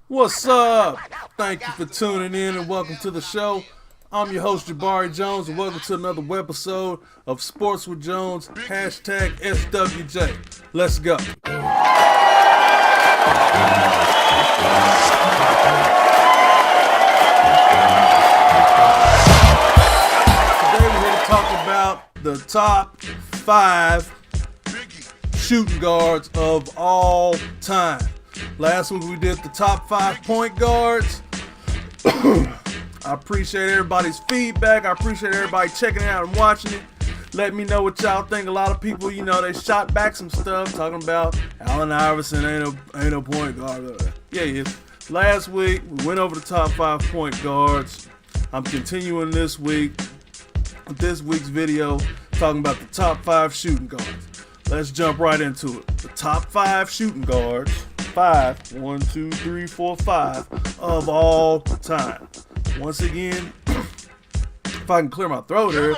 What's up? Thank you for tuning in and welcome to the show. I'm your host, Jabari Jones, and welcome to another episode of Sports with Jones, hashtag SWJ. Let's go. Today we're here to talk about the top 5 shooting guards of all time. Last week we did the top 5 point guards. I appreciate everybody's feedback. I appreciate everybody checking it out and watching it. Let me know what y'all think. A lot of people, they shot back some stuff talking about Allen Iverson ain't no point guard. Yeah, he is. Last week we went over the top 5 point guards. I'm continuing this week with this week's video talking about the top 5 shooting guards. Let's jump right into it. The top 5 shooting guards. 5, 1, 2, 3, 4, 5 of all time. Once again, if I can clear my throat here,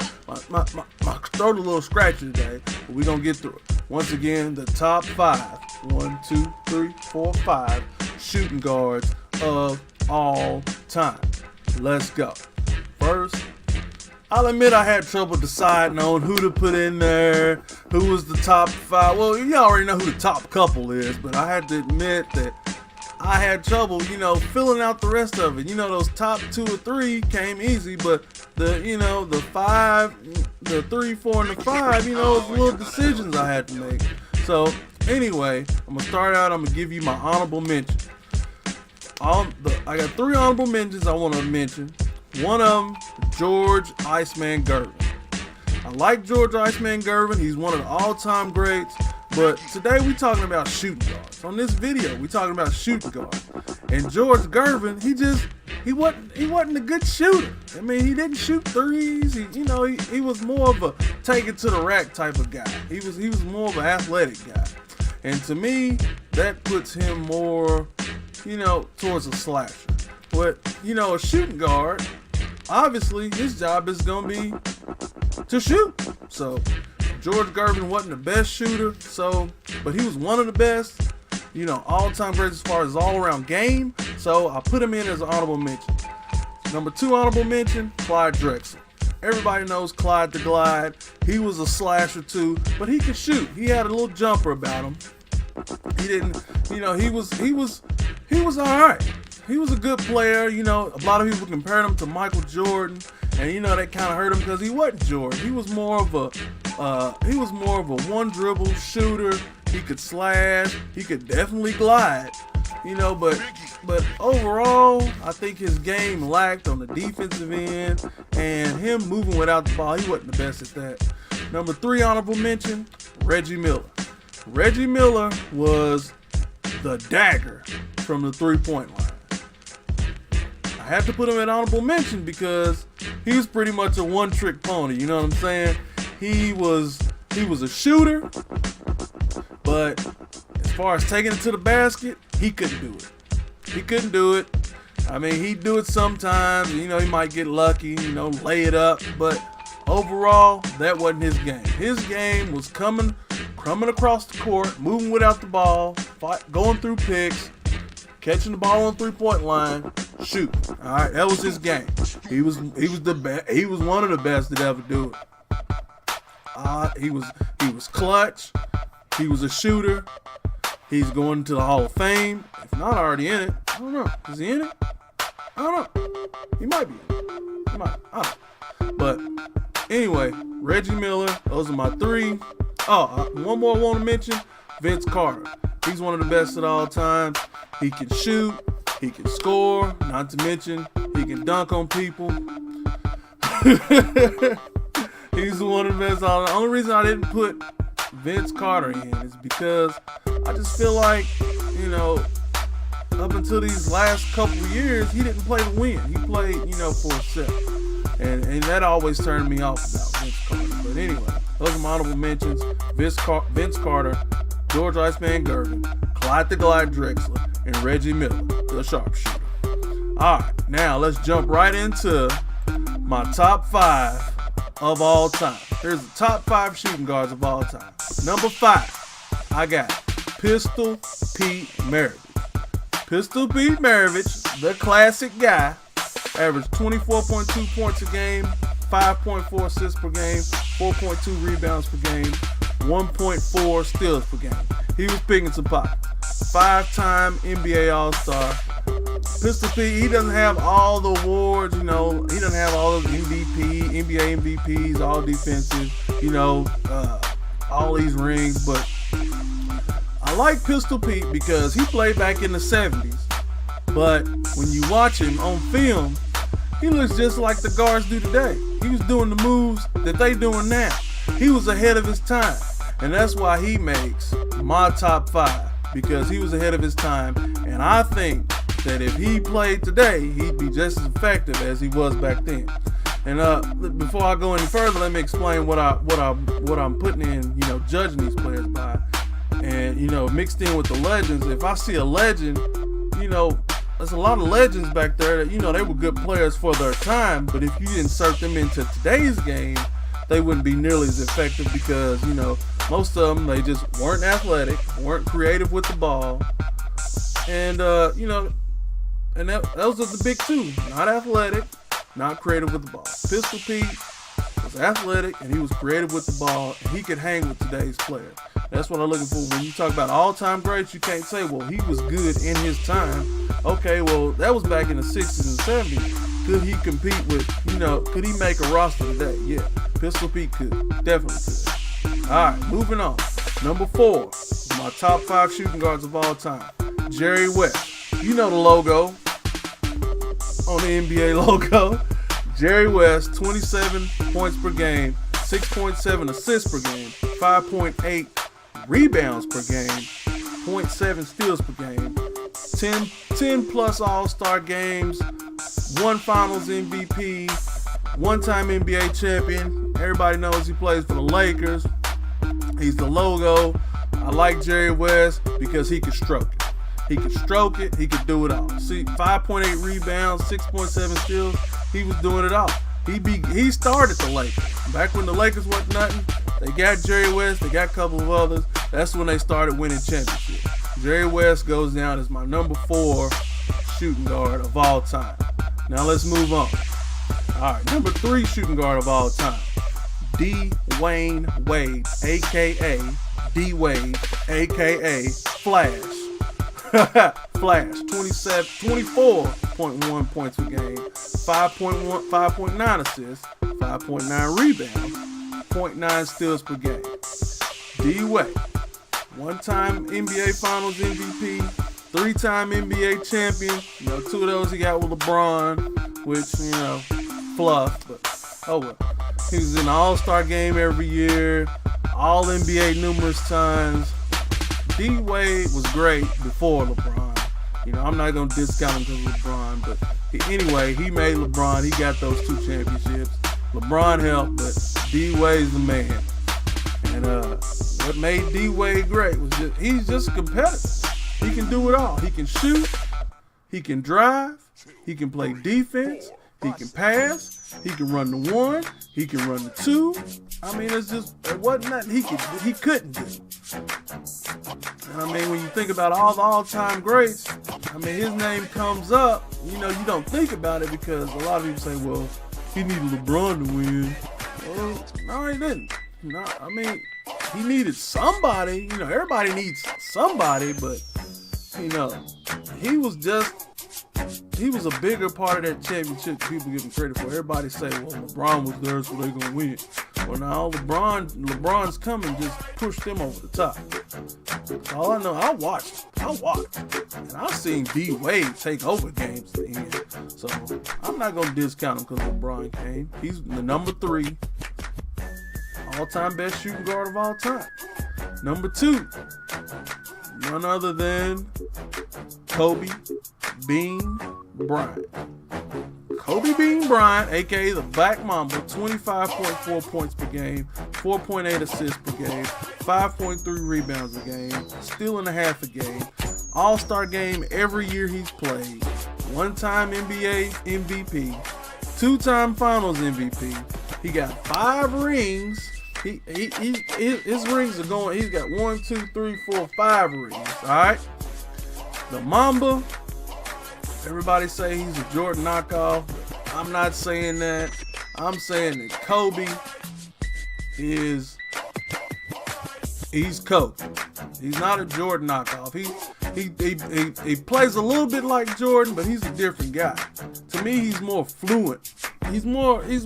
my throat a little scratchy today, but we're going to get through it. Once again, the top 5, 1, 2, 3, 4, 5 shooting guards of all time. Let's go. First, I'll admit I had trouble deciding on who to put in there, who was the top 5. Well, you already know who the top couple is, but I had to admit that I had trouble, filling out the rest of it. Those top 2 or 3 came easy, but the 5, the 3, 4, and the 5, was little decisions I had to make. So, anyway, I'm going to start out. I'm going to give you my honorable mention. I got 3 honorable mentions I want to mention. One of them, George Iceman Gervin. I like George Iceman Gervin. He's one of the all-time greats. But today we're talking about shooting guards. On this video, we're talking about shooting guards. And George Gervin, he wasn't a good shooter. I mean, he didn't shoot threes. He was more of a take it to the rack type of guy. He was more of an athletic guy. And to me, that puts him more, towards a slasher. But, a shooting guard, obviously, his job is going to be to shoot. So, George Gervin wasn't the best shooter, but he was one of the best, all-time great as far as all-around game. So, I put him in as an honorable mention. Number 2 honorable mention, Clyde Drexler. Everybody knows Clyde the Glide. He was a slasher too, but he could shoot. He had a little jumper about him. He didn't, he was all right. He was a good player. A lot of people compared him to Michael Jordan, and that kind of hurt him because he wasn't Jordan. He was more of a one dribble shooter. He could slash. He could definitely glide. But overall, I think his game lacked on the defensive end, and him moving without the ball, he wasn't the best at that. Number 3 honorable mention, Reggie Miller. Reggie Miller was the dagger from the 3-point line. I had to put him at honorable mention because he was pretty much a one-trick pony. You know what I'm saying? He was a shooter, but as far as taking it to the basket, he couldn't do it. He couldn't do it. I mean, he'd do it sometimes. He might get lucky, lay it up. But overall, that wasn't his game. His game was coming across the court, moving without the ball, going through picks, catching the ball on 3-point line, shoot. All right, that was his game. He was the best. He was one of the best that ever do it. He was clutch. He was a shooter. He's going to the Hall of Fame. If not already in it, I don't know. Is he in it? I don't know. He might be in it. He might. I don't know. But anyway, Reggie Miller. Those are my 3. Oh, one more I want to mention, Vince Carter. He's one of the best at all times. He can shoot. He can score. Not to mention, he can dunk on people. He's one of the best. The only reason I didn't put Vince Carter in is because I just feel like, up until these last couple of years, he didn't play to win. He played, for himself. And that always turned me off about Vince Carter. But anyway, those are my honorable mentions. Vince Carter, George Iceman Gervin, Clyde the Glide Drexler, and Reggie Miller, the sharpshooter. All right, now let's jump right into my top 5 of all time. Here's the top 5 shooting guards of all time. Number 5, I got Pistol Pete Meredith. Pistol Pete Maravich, the classic guy, averaged 24.2 points a game, 5.4 assists per game, 4.2 rebounds per game, 1.4 steals per game. He was picking some pockets. 5-time NBA All-Star. Pistol Pete, he doesn't have all the awards, he doesn't have all those NBA MVPs, all defensive, all these rings, but I like Pistol Pete because he played back in the 70s, but when you watch him on film, he looks just like the guards do today. He was doing the moves that they doing now. He was ahead of his time, and that's why he makes my top 5, because he was ahead of his time, and I think that if he played today, he'd be just as effective as he was back then. And before I go any further, let me explain what I'm putting in, judging these players by. And, mixed in with the legends, if I see a legend, there's a lot of legends back there that, they were good players for their time, but if you insert them into today's game, they wouldn't be nearly as effective because, most of them, they just weren't athletic, weren't creative with the ball. And, and those are the big two. Not athletic, not creative with the ball. Pistol Pete was athletic and he was creative with the ball, and he could hang with today's players. That's what I'm looking for. When you talk about all-time greats, you can't say, well, he was good in his time. Okay, well, that was back in the 60s and 70s. Could he compete with, could he make a roster today? Yeah, Pistol Pete could. Definitely could. All right, moving on. Number 4, my top 5 shooting guards of all time. Jerry West. You know the logo on the NBA logo. Jerry West, 27 points per game, 6.7 assists per game, 5.8 rebounds per game, 0.7 steals per game, 10 plus All-Star games, 1 Finals MVP, 1-time NBA champion. Everybody knows he plays for the Lakers. He's the logo. I like Jerry West because he can stroke it. He could stroke it. He could do it all. See, 5.8 rebounds, 6.7 steals. He was doing it all. He started the Lakers. Back when the Lakers wasn't nothing, they got Jerry West. They got a couple of others. That's when they started winning championships. Jerry West goes down as my number 4 shooting guard of all time. Now let's move on. All right, number 3 shooting guard of all time. Dwayne Wade, a.k.a. D-Wade, a.k.a. Flash. Flash, 24.1 points per game, 5.9 assists, 5.9 rebounds, 0.9 steals per game. D-Wade, 1-time NBA Finals MVP, 3-time NBA champion. 2 of those he got with LeBron, which, fluff, but oh well. He was in the All-Star game every year, All-NBA numerous times. D-Wade was great before LeBron. I'm not going to discount him because of LeBron, but anyway, he made LeBron. He got those 2 championships. LeBron helped, but D-Wade's the man. And what made D-Wade great was he's just a competitor. He can do it all. He can shoot. He can drive. He can play defense. He can pass. He can run the 1. He can run the 2. I mean, it wasn't nothing he couldn't do. And I mean, when you think about all the all-time greats, I mean, his name comes up. You don't think about it because a lot of people say, well, he needed LeBron to win. Well, no, he didn't. I mean, he needed somebody. Everybody needs somebody, but, he was a bigger part of that championship than people give him credit for. Everybody say, well, LeBron was there, so they're going to win. Well, now LeBron's coming just pushed them over the top. All I know, I watched. And I've seen D-Wade take over games at the end. So I'm not going to discount him because LeBron came. He's the number 3 all-time best shooting guard of all time. Number 2, none other than Kobe Bean Bryant. Kobe Bean Bryant, a.k.a. the Black Mamba, 25.4 points per game, 4.8 assists per game, 5.3 rebounds a game, stealing a half a game, All-Star game every year he's played, 1-time NBA MVP, 2-time Finals MVP. He got 5 rings. His rings are going. He's got 1, 2, 3, 4, 5 rings. All right. The Mamba, everybody say he's a Jordan knockoff. I'm not saying that. I'm saying that Kobe he's Kobe. He's not a Jordan knockoff. He plays a little bit like Jordan, but he's a different guy. To me, he's more fluent. He's more, he's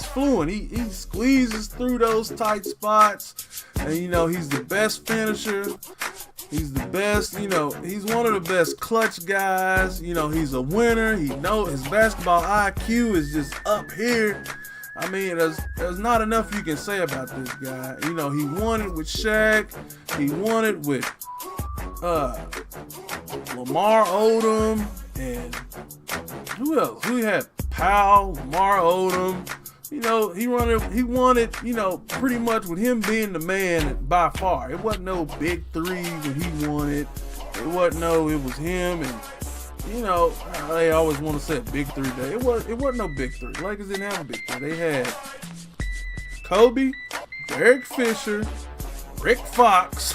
fluent. He squeezes through those tight spots, and he's the best finisher. He's the best, he's one of the best clutch guys. He's a winner. He knows his basketball IQ is just up here. I mean, there's not enough you can say about this guy. He won it with Shaq. He won it with Lamar Odom, and who else? Who had Powell, Lamar Odom. He won it, pretty much with him being the man by far. It wasn't no big three when he won it. It was him, and they always want to say a big three day. It wasn't no big three. Lakers didn't have a big three. They had Kobe, Derek Fisher, Rick Fox,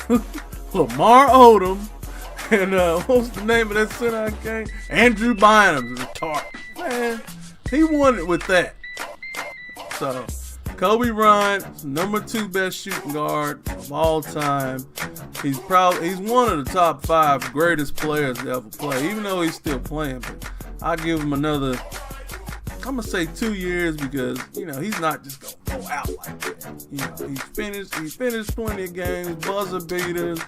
Lamar Odom, and what's the name of that center game? Andrew Bynum's retard. Man, he won it with that. So, Kobe Bryant, number 2 best shooting guard of all time. He's one of the top 5 greatest players to ever play, even though he's still playing. But I'll give him another, I'm gonna say 2 years, because he's not just gonna go out like that. He finished 20 games, buzzer beaters,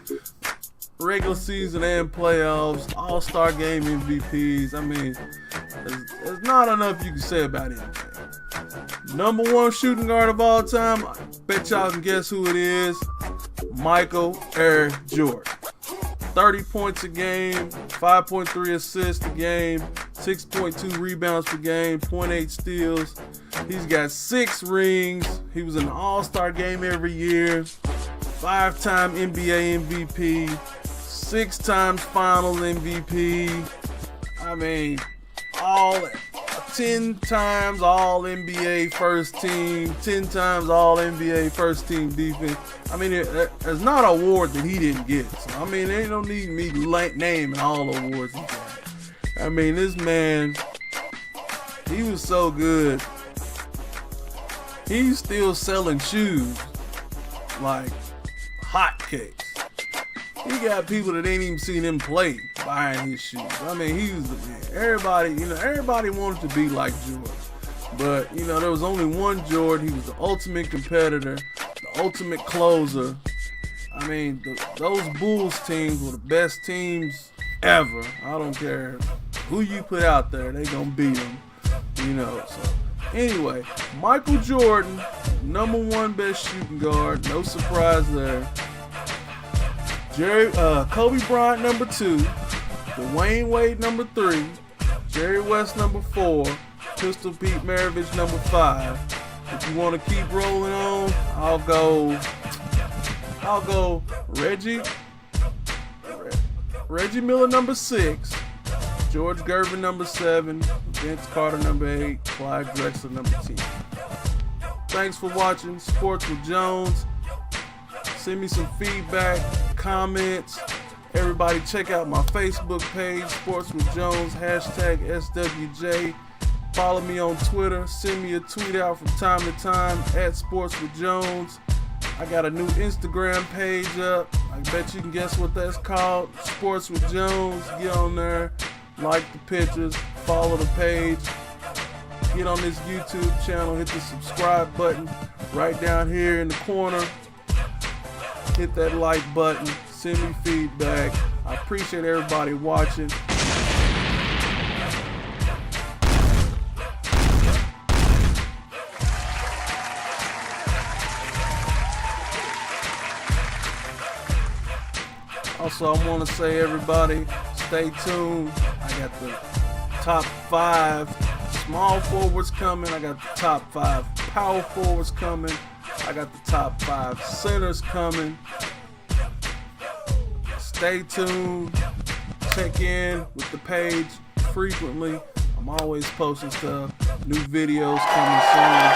regular season and playoffs, All-Star game MVPs. I mean, there's not enough you can say about him. Number 1 shooting guard of all time, I bet y'all can guess who it is. Michael Air Jordan. 30 points a game, 5.3 assists a game, 6.2 rebounds per game, 0.8 steals. He's got 6 rings. He was in the All-Star game every year. 5-time NBA MVP. 6 times Finals MVP. I mean, 10 times All NBA first team, 10 times All NBA first team defense. I mean, there's not an award that he didn't get. So, I mean, there ain't no need me naming all the awards he got. I mean, this man, he was so good. He's still selling shoes like hotcakes. He got people that ain't even seen him play buying his shoes. I mean, he was the man. Everybody wanted to be like Jordan. But, there was only one Jordan. He was the ultimate competitor, the ultimate closer. I mean, those Bulls teams were the best teams ever. I don't care who you put out there, they gonna beat them. So anyway, Michael Jordan, number 1 best shooting guard. No surprise there. Kobe Bryant, number 2. Dwayne Wade, number 3. Jerry West, number 4. Pistol Pete Maravich, number 5. If you want to keep rolling on, I'll go Reggie Miller, number 6. George Gervin, number 7. Vince Carter, number 8. Clyde Drexler, number 10. Thanks for watching Sports with Jones. Send me some feedback, comments. Everybody check out my Facebook page, Sports with Jones, #SWJ. Follow me on Twitter. Send me a tweet out from time to time @SportsWithJones. I got a new Instagram page up. I bet you can guess what that's called. Sports with Jones. Get on there, like the pictures, follow the page. Get on this YouTube channel, hit the subscribe button right down here in the corner. Hit that like button, send me feedback. I appreciate everybody watching. Also, I want to say, everybody, stay tuned. I got the top 5 small forwards coming. I got the top 5 power forwards coming. I got the top 5 centers coming. Stay tuned. Check in with the page frequently. I'm always posting stuff. New videos coming soon.